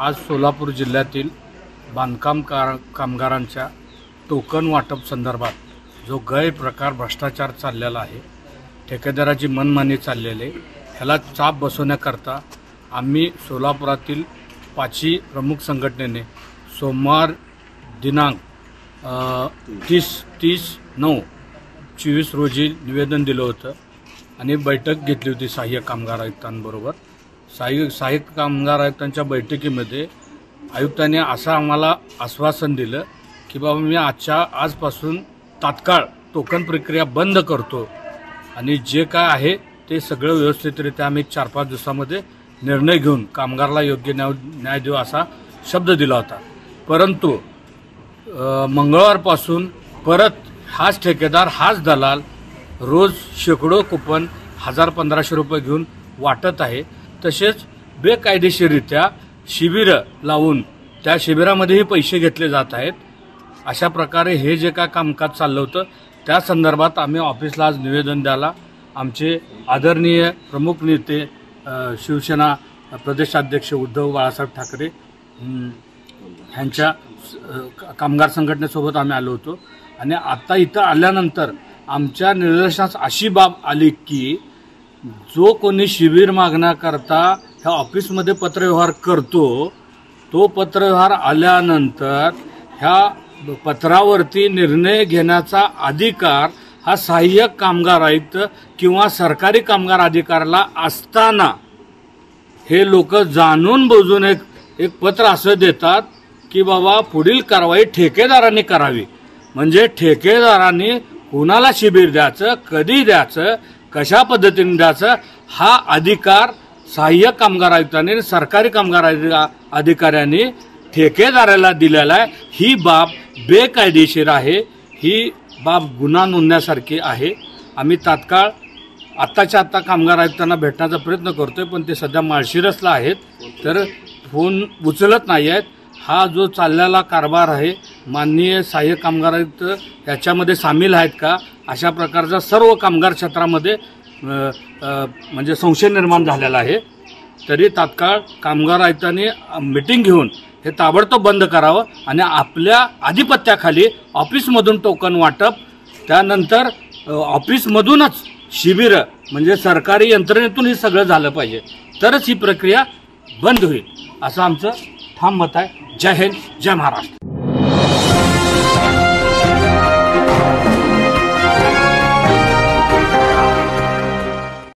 आज सोलापूर जिल्ह्यातील बांधकाम कामगारांच्या टोकन वाटप संदर्भात जो गैरप्रकार भ्रष्टाचार चाललेला आहे, ठेकेदाराची मनमानी चाललेली आहे, ह्याला चाप बसवण्याकरता आम्ही सोलापुरातील 5 प्रमुख संघटनेने सोमवार दिनांक 30/9/24 रोजी निवेदन दिलं होतं आणि बैठक घेतली होती सहाय्यक कामगार आयुक्तांबरोबर। सहाय्यक कामगार आयुक्तांच्या बैठकीमध्ये आयुक्तांनी असं आम्हाला आश्वासन दिलं की बाबा मी आजपासून तात्काळ टोकन प्रक्रिया बंद करतो आणि जे काय आहे ते सगळं व्यवस्थितरित्या आम्ही 4-5 दिवसामध्ये निर्णय घेऊन कामगाराला योग्य न्याय देऊ असा शब्द दिला होता। परंतु मंगळवारपासून परत हाच ठेकेदार हाच दलाल रोज शेकडो कुपन 1000-1500 रुपये घेऊन वाटत आहे। तसेच बेकायदेशीररित्या शिबिरं लावून त्या शिबिरामध्येही पैसे घेतले जात आहेत। अशा प्रकारे हे जे काय कामकाज चाललं होतं त्या संदर्भात आम्ही ऑफिसला आज निवेदन द्यायला आमचे आदरणीय प्रमुख नेते शिवसेना प्रदेशाध्यक्ष उद्धव बाळासाहेब ठाकरे ह्यांच्या कामगार संघटनेसोबत आम्ही आलो होतो। आणि आता इथं आल्यानंतर आमच्या निदर्शनास अशी बाब आली की जो कोणी शिबिर मागण्याकरता ह्या ऑफिसमध्ये पत्रव्यवहार करतो तो पत्रव्यवहार आल्यानंतर ह्या पत्रावरती निर्णय घेण्याचा अधिकार हा सहाय्यक कामगार आयुक्त किंवा सरकारी कामगार अधिकाऱ्याला असताना हे लोक जाणून बुजून एक पत्र असं देतात की बाबा पुढील कारवाई ठेकेदारांनी करावी। म्हणजे ठेकेदारांनी कुणाला शिबिर द्यायचं, कधी द्यायचं, कशा पद्धतीने द्यायचं हा अधिकार सहाय्यक कामगार आयुक्तांनी सरकारी कामगार अधिकाऱ्यांनी ठेकेदाराला दिलेला आहे। ही बाब बेकायदेशीर आहे, ही बाब गुन्हा नोंदण्यासारखी आहे। आम्ही तात्काळ आत्ताच्या आत्ता कामगार आयुक्तांना भेटण्याचा प्रयत्न करतोय, पण ते सध्या माळशिरसला आहेत तर फोन उचलत नाही आहेत। हा जो चाललेला कारभार आहे माननीय सहाय्यक कामगार आयुक्त याच्यामध्ये सामील आहेत का अशा प्रकारचा सर्व कामगार क्षेत्रामध्ये म्हणजे संशय निर्माण झालेला आहे। तरी तात्काळ कामगार आयुक्तांनी मीटिंग घेऊन हे ताबडतोब बंद करावं आणि आपल्या आधिपत्याखाली ऑफिसमधून टोकन वाटप, त्यानंतर ऑफिसमधूनच शिबिरं म्हणजे सरकारी यंत्रणेतून हे सगळं झालं पाहिजे, तरच ही प्रक्रिया बंद होईल असं आमचं ठाम मत आहे। जय हिंद, जय महाराष्ट्र।